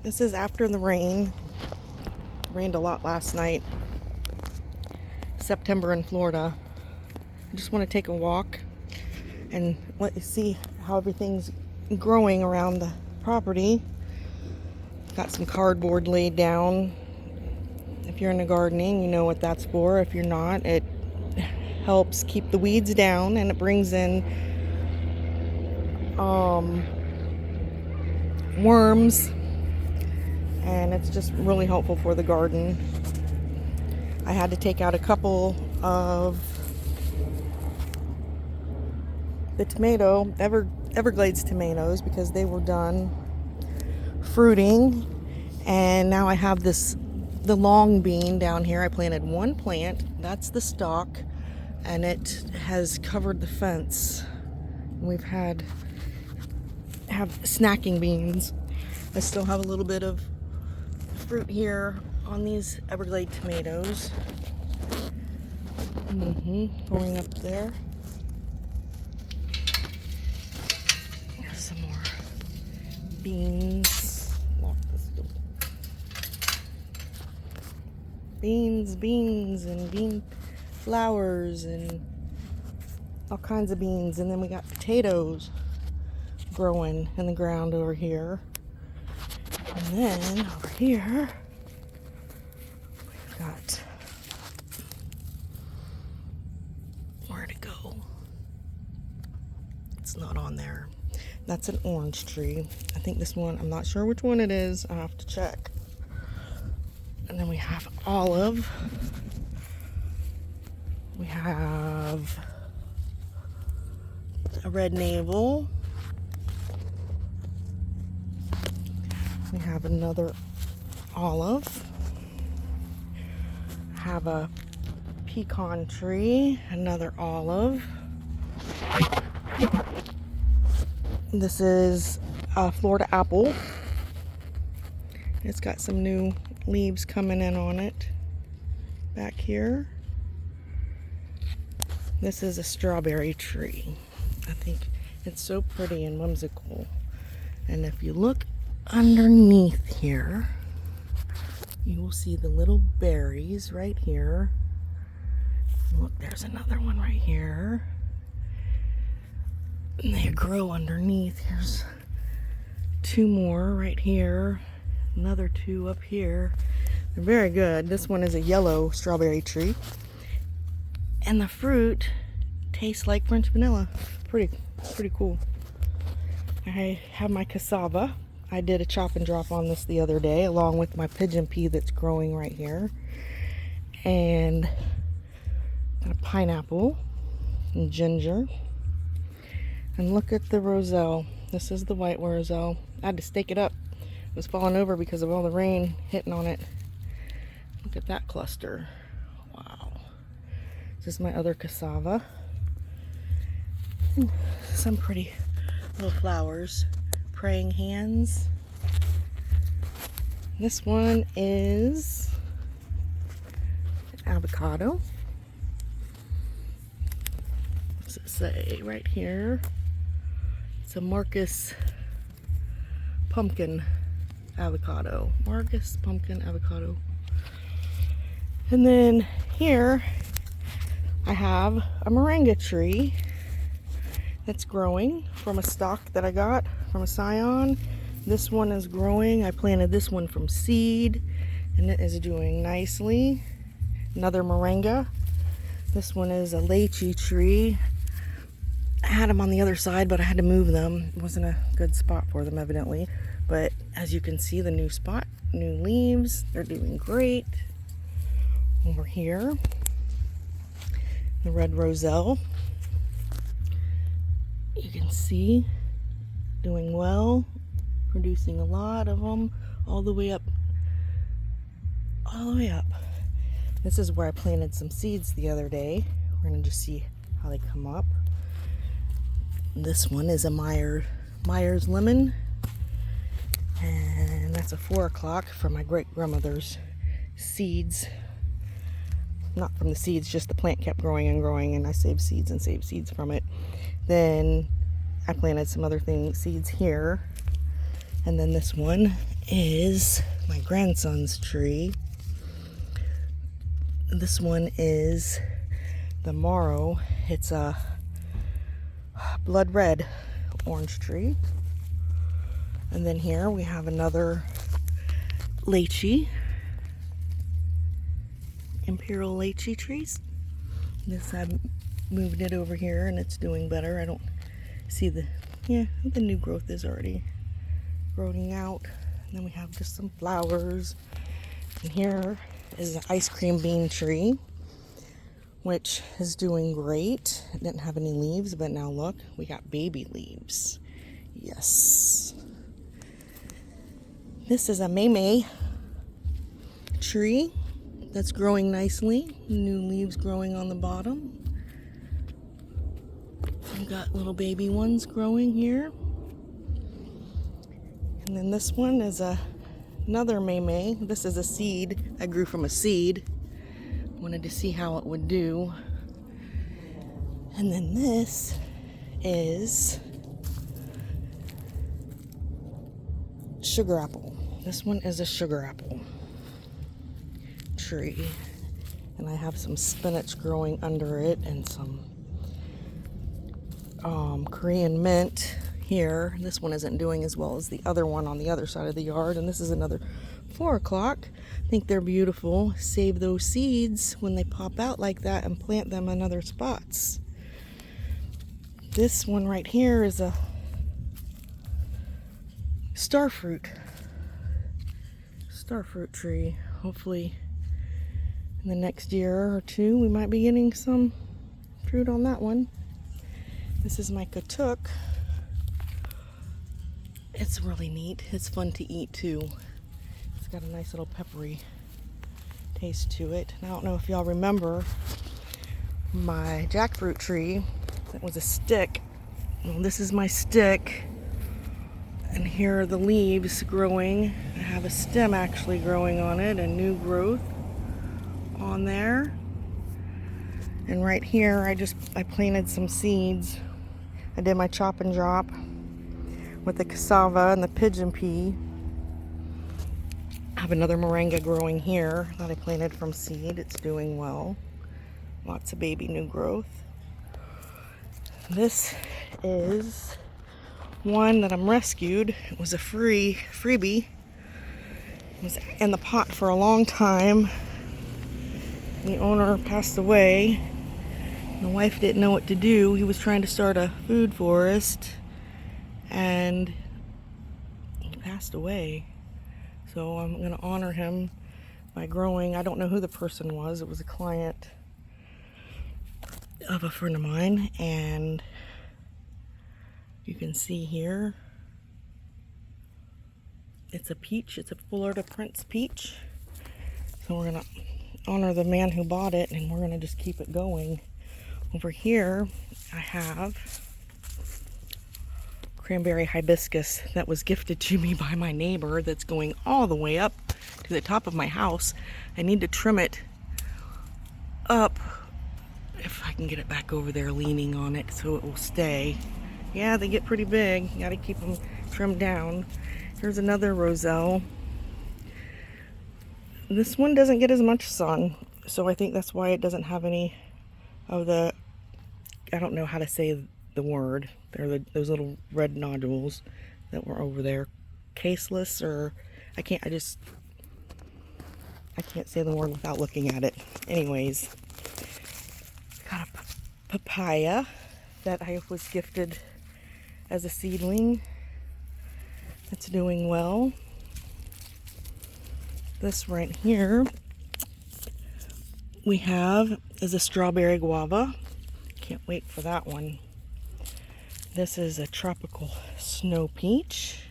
This is after the rain. Rained a lot last night. September in Florida. I just want to take a walk and let you see how everything's growing around the property. Got some cardboard laid down. If you're into gardening, you know what that's for. If you're not, it helps keep the weeds down and it brings in worms, and it's just really helpful for the garden. I had to take out a couple of the Everglades tomatoes because they were done fruiting, and now I have the long bean down here. I planted one plant, that's the stalk, and it has covered the fence. We've have snacking beans. I still have a little bit of fruit here on these Everglade tomatoes. Pouring up there. Here's some more beans. Lock this door. Beans, and bean flowers, and all kinds of beans. And then we got potatoes growing in the ground over here. And then over here, we've got, where to go? It's not on there. That's an orange tree. I think this one, I'm not sure which one it is. I have to check. And then we have olive. We have a red navel. We have another olive. Have a pecan tree, another olive. This is a Florida apple. It's got some new leaves coming in on it back here. This is a strawberry tree. I think it's so pretty and whimsical. And if you look underneath here, you will see the little berries right here. Look, there's another one right here. And they grow underneath. Here's two more right here. Another two up here. They're very good. This one is a yellow strawberry tree. And the fruit tastes like French vanilla. Pretty cool. I have my cassava. I did a chop and drop on this the other day, along with my pigeon pea that's growing right here. And got a pineapple and ginger. And look at the roselle. This is the white roselle. I had to stake it up. It was falling over because of all the rain hitting on it. Look at that cluster. Wow. This is my other cassava. And some pretty little flowers. Praying hands. This one is avocado. What's it say right here? It's a Marcus pumpkin avocado. Marcus pumpkin avocado. And then here I have a moringa tree that's growing from a stalk that I got from a scion. This one is growing. I planted this one from seed and it is doing nicely. Another moringa. This one is a lychee tree. I had them on the other side, but I had to move them. It wasn't a good spot for them, evidently. But as you can see, the new spot, new leaves, they're doing great. Over here, the red roselle. You can see doing well, producing a lot of them all the way up. This is where I planted some seeds the other day. We're going to just see how they come up. This one is a Myers lemon, and that's a 4 o'clock from my great grandmother's seeds. Not from the seeds, just the plant kept growing and growing, and I saved seeds from it. Then I planted some other seeds here. And then this one is my grandson's tree. This one is the Morrow. It's a blood red orange tree. And then here we have another lychee, imperial lychee trees. This, I moved it over here and it's doing better. I don't see the new growth is already growing out. And then we have just some flowers. And here is an ice cream bean tree, which is doing great. It didn't have any leaves, but now look, we got baby leaves. Yes. This is a May tree that's growing nicely. New leaves growing on the bottom. We've got little baby ones growing here. And then this one is another May. This is a seed. I grew from a seed. Wanted to see how it would do. And then this is sugar apple. This one is a sugar apple tree. And I have some spinach growing under it and some Korean mint here. This one isn't doing as well as the other one on the other side of the yard. And this is another 4 o'clock. I think they're beautiful. Save those seeds when they pop out like that and plant them in other spots. This one right here is a starfruit tree. Hopefully in the next year or two we might be getting some fruit on that one. This is my katuk. It's really neat. It's fun to eat too. It's got a nice little peppery taste to it. And I don't know if y'all remember my jackfruit tree that was a stick. Well, this is my stick. And here are the leaves growing. I have a stem actually growing on it, a new growth on there. And right here, I planted some seeds. I did my chop and drop with the cassava and the pigeon pea. I have another moringa growing here that I planted from seed. It's doing well. Lots of baby new growth. This is one that I'm rescued. It was a freebie. It was in the pot for a long time. The owner passed away. The wife didn't know what to do. He was trying to start a food forest and he passed away. So I'm going to honor him by growing. I don't know who the person was. It was a client of a friend of mine, and you can see here it's a peach. It's a Florida Prince peach. So we're going to honor the man who bought it, and we're going to just keep it going. Over here I have cranberry hibiscus that was gifted to me by my neighbor that's going all the way up to the top of my house. I need to trim it up if I can get it back over there leaning on it so it will stay. Yeah, they get pretty big. You gotta keep them trimmed down. Here's another roselle. This one doesn't get as much sun, so I think that's why it doesn't have any of the, I don't know how to say the word. They're those little red nodules that were over there. Caseless, or I can't say the word without looking at it. Anyways, got a papaya that I was gifted as a seedling. It's doing well. This right here we have is a strawberry guava. Can't wait for that one. This is a tropical snow peach.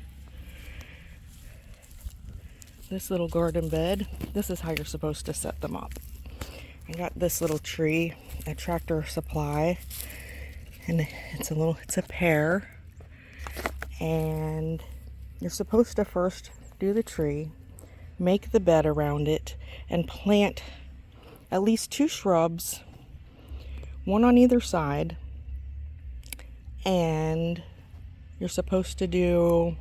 This little garden bed, this is how you're supposed to set them up. I got this little tree at Tractor Supply, and it's a pear, and you're supposed to first do the tree, make the bed around it, and plant at least 2 shrubs, one on either side. And you're supposed to do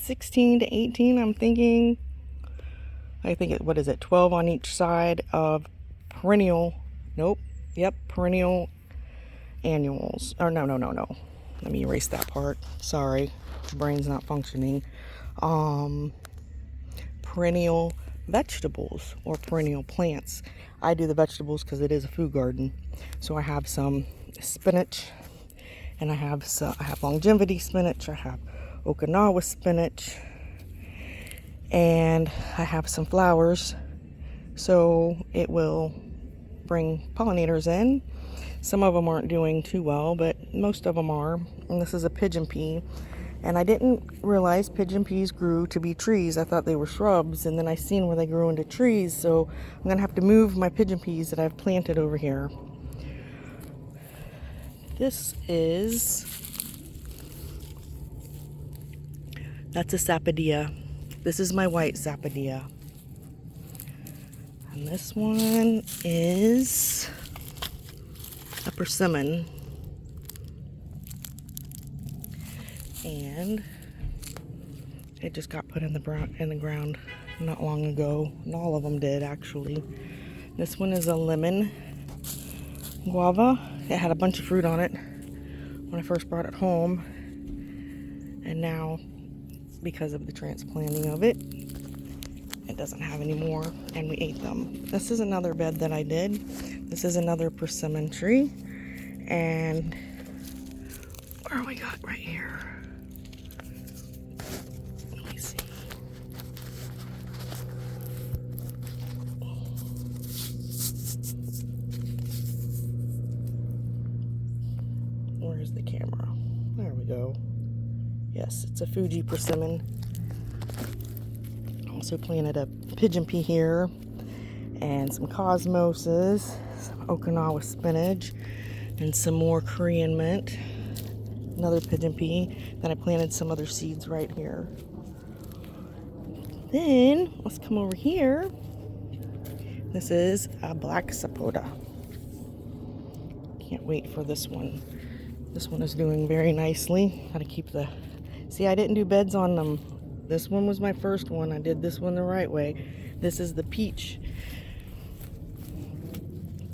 16 to 18, I'm thinking. What is it, 12 on each side of perennial, nope, yep, perennial annuals. Or no. Let me erase that part. Sorry, brain's not functioning. Perennial vegetables or perennial plants. I do the vegetables because it is a food garden. So I have some spinach, and I have longevity spinach. I have Okinawa spinach, and I have some flowers, so it will bring pollinators in. Some of them aren't doing too well, but most of them are. And this is a pigeon pea, and I didn't realize pigeon peas grew to be trees. I thought they were shrubs, and then I seen where they grew into trees, so I'm gonna have to move my pigeon peas that I've planted over here. That's a sapodilla. This is my white sapodilla. And this one is a persimmon. And it just got put in the ground not long ago. And all of them did, actually. This one is a lemon guava. It had a bunch of fruit on it when I first brought it home. And now, because of the transplanting of it, it doesn't have any more, and we ate them. This is another bed that I did. This is another persimmon tree. And where we got right here? Let me see. Where's the camera? There we go. Yes, it's a Fuji persimmon. Also planted a pigeon pea here, and some cosmoses, some Okinawa spinach, and some more Korean mint. Another pigeon pea. Then I planted some other seeds right here. Then let's come over here. This is a black sapota. Can't wait for this one. This one is doing very nicely. Gotta keep the... See, I didn't do beds on them. This one was my first one. I did this one the right way. This is the peach.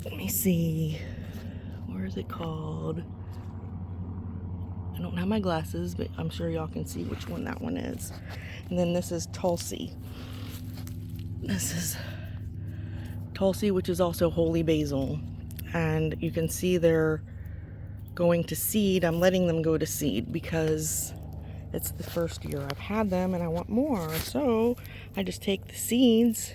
Let me see. Where is it called? I don't have my glasses, but I'm sure y'all can see which one that one is. And then this is Tulsi. This is Tulsi, which is also holy basil. And you can see they're going to seed. I'm letting them go to seed because it's the first year I've had them and I want more. So I just take the seeds,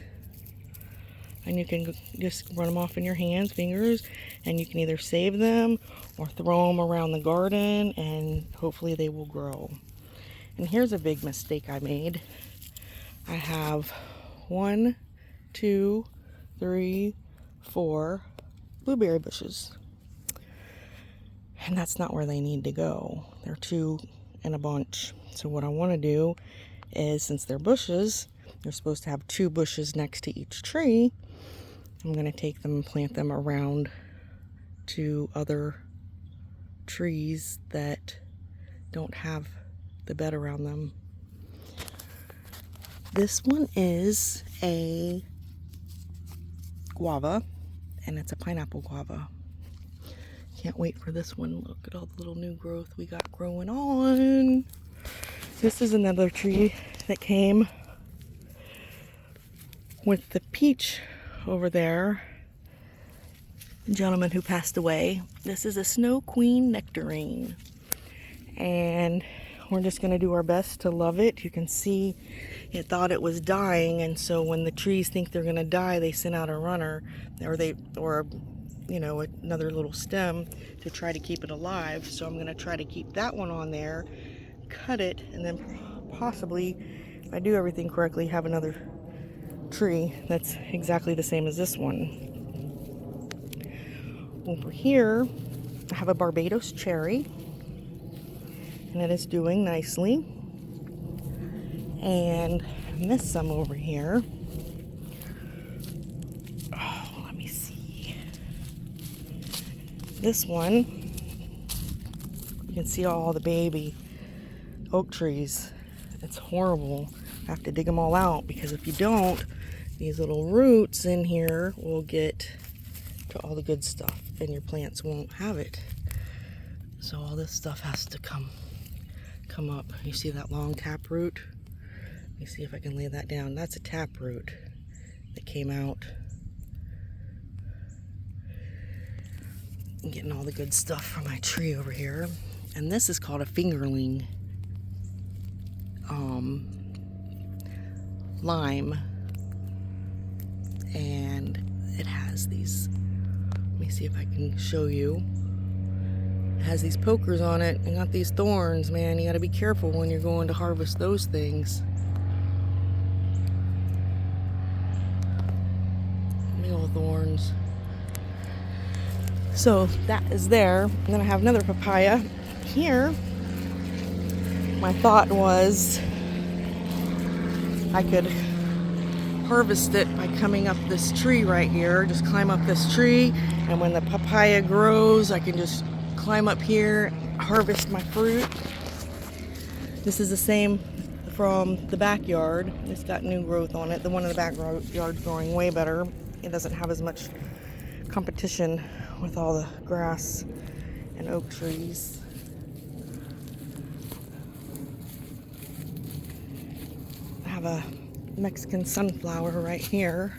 and you can just run them off in your hands, fingers, and you can either save them or throw them around the garden, and hopefully they will grow. And here's a big mistake I made. I have 1, 2, 3, 4 blueberry bushes. And that's not where they need to go. They're 2 in a bunch. So what I want to do is, since they're bushes, they're supposed to have 2 bushes next to each tree. I'm going to take them and plant them around 2 other trees that don't have the bed around them. This one is a guava, and it's a pineapple guava. Can't wait for this one. Look at all the little new growth we got growing on. This is another tree that came with the peach over there. The gentleman who passed away. This is a snow queen nectarine. And we're just going to do our best to love it. You can see it thought it was dying, and so when the trees think they're going to die, they send out a runner, or another little stem to try to keep it alive. So I'm going to try to keep that one on there, cut it, and then possibly, if I do everything correctly, have another tree that's exactly the same as this one. Over here, I have a Barbados cherry, and it is doing nicely. And I missed some over here. Oh, let me see. This one, you can see all the baby oak trees It's horrible. I have to dig them all out because if you don't, these little roots in here will get to all the good stuff and your plants won't have it. So all this stuff has to come up. You see that long tap root? Let me see if I can lay that down. That's a tap root that came out. I'm getting all the good stuff from my tree over here. And this is called a fingerling lime. And it has these, let me see if I can show you. It has these pokers on it and got these thorns, man. You gotta be careful when you're going to harvest those things. Big old thorns. So that is there. And then I have another papaya here. My thought was I could harvest it by coming up this tree right here. Just climb up this tree, and when the papaya grows, I can just climb up here, harvest my fruit. This is the same from the backyard. It's got new growth on it. The one in the backyard's growing way better. It doesn't have as much competition with all the grass and oak trees. I have a Mexican sunflower right here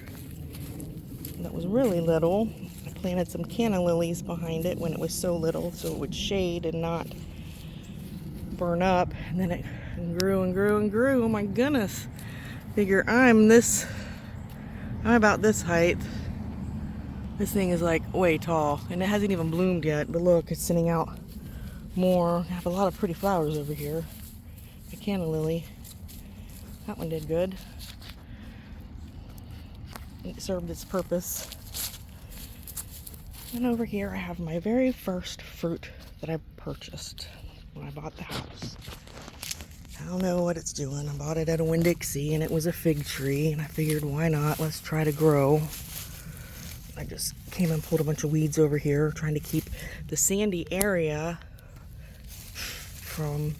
that was really little. I planted some canna lilies behind it when it was so little so it would shade and not burn up, and then it grew and grew and grew. Oh my goodness. Figure I'm about this height. This thing is like way tall, and it hasn't even bloomed yet, but look, it's sending out more. I have a lot of pretty flowers over here. The canna lily, that one did good. It served its purpose. And over here I have my very first fruit that I purchased when I bought the house. I don't know what it's doing. I bought it at a Winn-Dixie, and it was a fig tree, and I figured why not, let's try to grow. I just came and pulled a bunch of weeds over here, trying to keep the sandy area from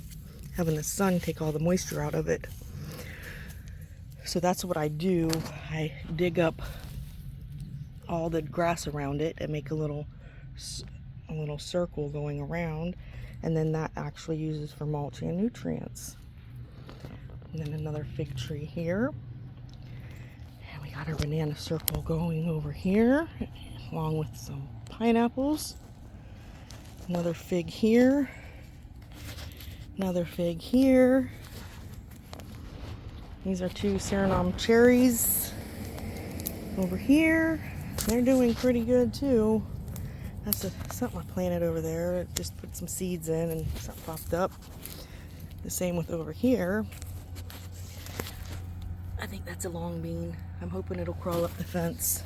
having the sun take all the moisture out of it. So that's what I do. I dig up all the grass around it and make a little circle going around, and then that actually uses for mulching and nutrients. And then another fig tree here. And we got our banana circle going over here, along with some pineapples. Another fig here. Another fig here. These are 2 Suriname cherries over here. They're doing pretty good too. That's something I planted over there. Just put some seeds in and something popped up. The same with over here. I think that's a long bean. I'm hoping it'll crawl up the fence.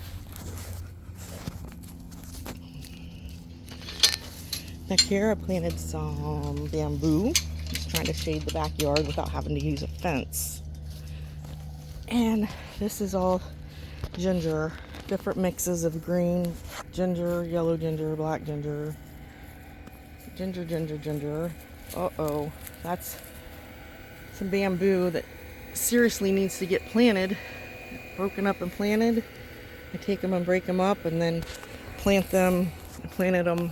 Back here I planted some bamboo. Just trying to shade the backyard without having to use a fence. And this is all ginger. Different mixes of green ginger, yellow ginger, black ginger. Ginger, ginger, ginger. Uh-oh. That's some bamboo that seriously needs to get planted. Broken up and planted. I take them and break them up and then plant them. I planted them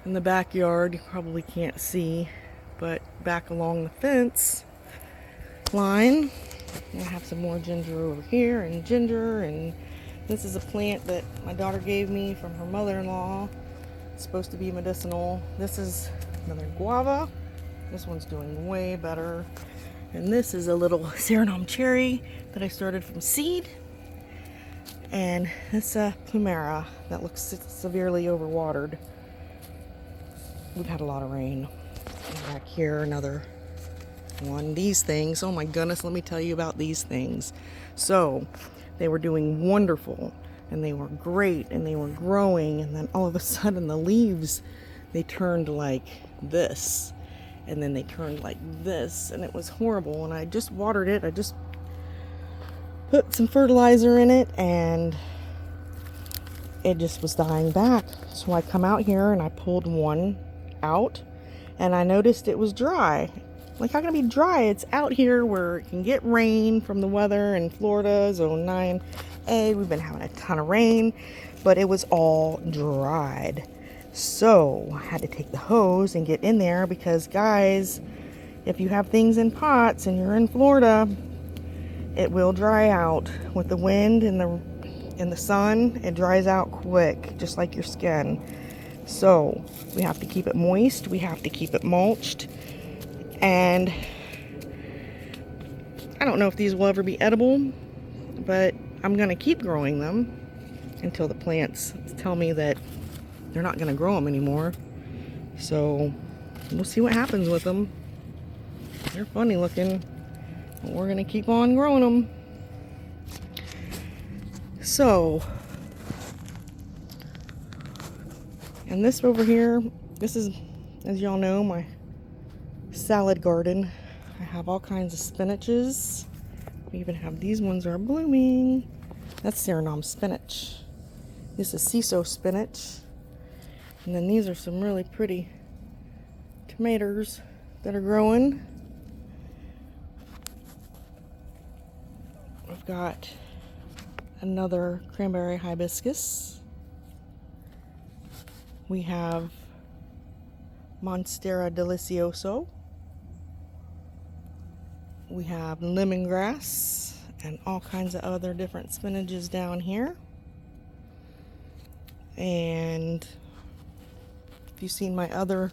in the backyard. You probably can't see, but back along the fence line. I have some more ginger over here, and ginger, and this is a plant that my daughter gave me from her mother-in-law. It's supposed to be medicinal. This is another guava. This one's doing way better. And this is a little Suriname cherry that I started from seed. And it's a plumera that looks severely overwatered. We've had a lot of rain. And back here, another one. These things, oh my goodness, let me tell you about these things. So they were doing wonderful, and they were great, and they were growing, and then all of a sudden the leaves, they turned like this, and then they turned like this, and it was horrible. And I just watered it. I just put some fertilizer in it, and it just was dying back. So I come out here and I pulled one out, and I noticed it was dry. Like, how can it be dry? It's out here where it can get rain from the weather in Florida, zone 9A. We've been having a ton of rain, but it was all dried. So I had to take the hose and get in there because, guys, if you have things in pots and you're in Florida, it will dry out with the wind and the sun. It dries out quick, just like your skin. So we have to keep it moist. We have to keep it mulched. And I don't know if these will ever be edible, but I'm going to keep growing them until the plants tell me that they're not going to grow them anymore. So we'll see what happens with them. They're funny looking, but we're going to keep on growing them. So, and this over here, this is, as y'all know, my salad garden. I have all kinds of spinaches. We even have these ones are blooming. That's Suriname spinach. This is CISO spinach. And then these are some really pretty tomatoes that are growing. I've got another cranberry hibiscus. We have Monstera delicioso. We have lemongrass and all kinds of other different spinaches down here. And if you've seen my other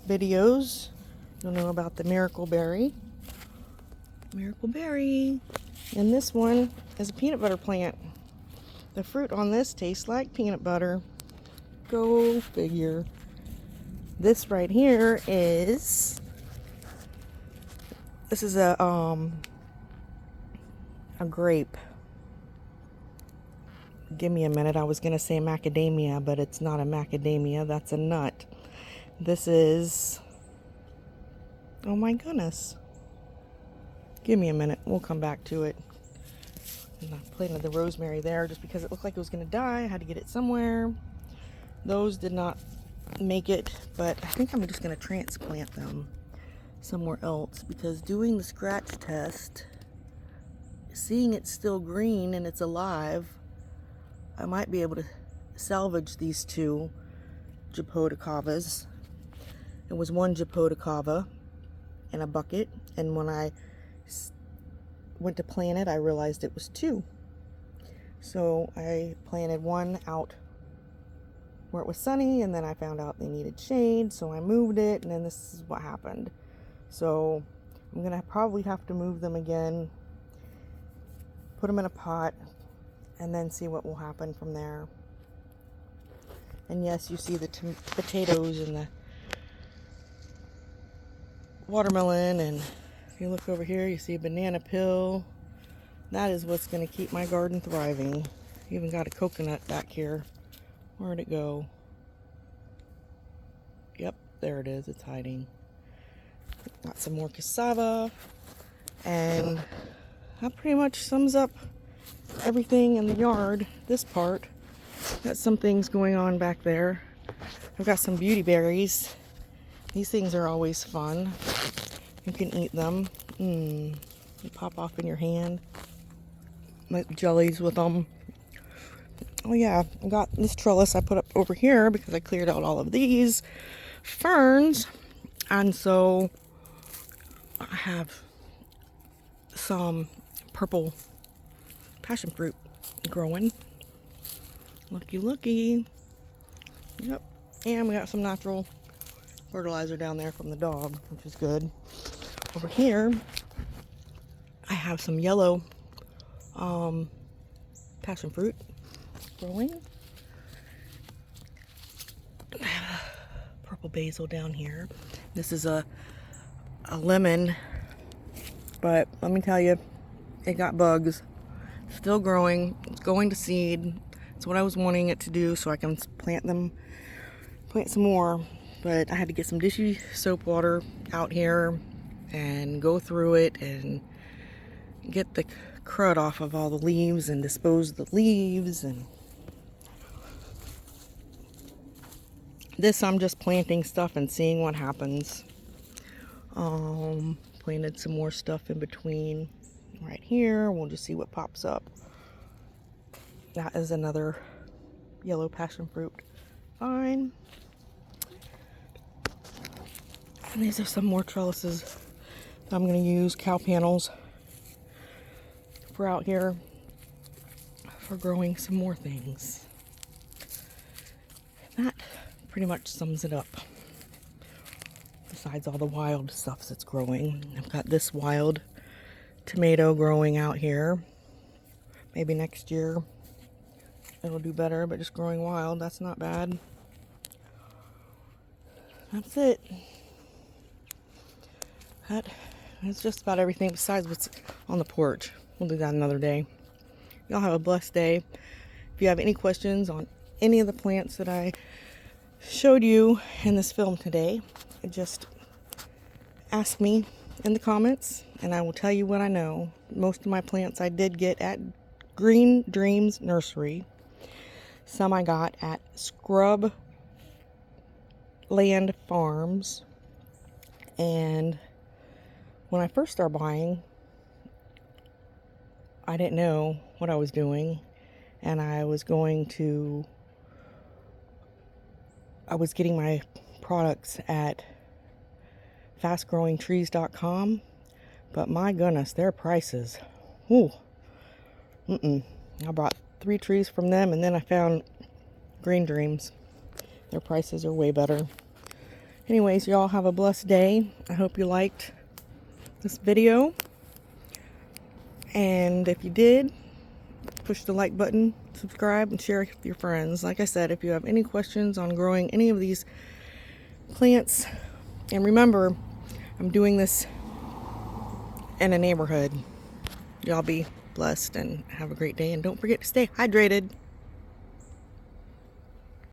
videos, you'll know about the miracle berry. Miracle berry. And this one is a peanut butter plant. The fruit on this tastes like peanut butter. Go figure. This right here is, this is a grape. Give me a minute. I was going to say macadamia, but it's not a macadamia. That's a nut. This is, oh my goodness. Give me a minute. We'll come back to it. And I planted the rosemary there just because it looked like it was going to die. I had to get it somewhere. Those did not make it, but I think I'm just going to transplant them somewhere else because doing the scratch test, seeing it's still green and it's alive, I might be able to salvage these two Japoticavas. It was one Japoticava in a bucket, and when I went to plant it, I realized it was two. So I planted one out where it was sunny, and then I found out they needed shade, so I moved it, and then this is what happened. So I'm gonna probably have to move them again, put them in a pot, and then see what will happen from there. And yes, you see the potatoes and the watermelon, and if you look over here, you see a banana peel. That is what's going to keep my garden thriving. Even got a coconut back here. Where'd it go? Yep, there it is. It's hiding. Got some more cassava. And that pretty much sums up everything in the yard. This part. Got some things going on back there. I've got some beauty berries. These things are always fun. You can eat them. They pop off in your hand. Make jellies with them. Oh yeah, I got this trellis I put up over here because I cleared out all of these ferns. And so I have some purple passion fruit growing. Looky looky. Yep. And we got some natural fertilizer down there from the dog, which is good. Over here, I have some yellow passion fruit growing. Purple basil down here. This is a lemon, but let me tell you, it got bugs. Still growing. It's going to seed. It's what I was wanting it to do so I can plant some more. But I had to get some dish soap water out here and go through it and get the crud off of all the leaves and dispose of the leaves. And this, I'm just planting stuff and seeing what happens. Planted some more stuff in between right here. We'll just see what pops up. That is another yellow passion fruit vine. And these are some more trellises that I'm going to use, cow panels, for out here for growing some more things. That pretty much sums it up. Besides all the wild stuff that's growing. I've got this wild tomato growing out here. Maybe next year it'll do better, but just growing wild, that's not bad. That's it. That's just about everything besides what's on the porch. We'll do that another day. Y'all have a blessed day. If you have any questions on any of the plants that I showed you in this film today, just ask me in the comments and I will tell you what I know. Most of my plants I did get at Green Dreams Nursery. Some I got at Scrub Land Farms. And when I first started buying, I didn't know what I was doing, and I was getting my products at fastgrowingtrees.com, but my goodness, their prices, I bought 3 trees from them, and then I found Green Dreams. Their prices are way better. Anyways, y'all have a blessed day. I hope you liked this video, and if you did, push the like button, subscribe, and share it with your friends. Like I said, if you have any questions on growing any of these plants, and remember, I'm doing this in a neighborhood. Y'all be blessed and have a great day, and don't forget to stay hydrated.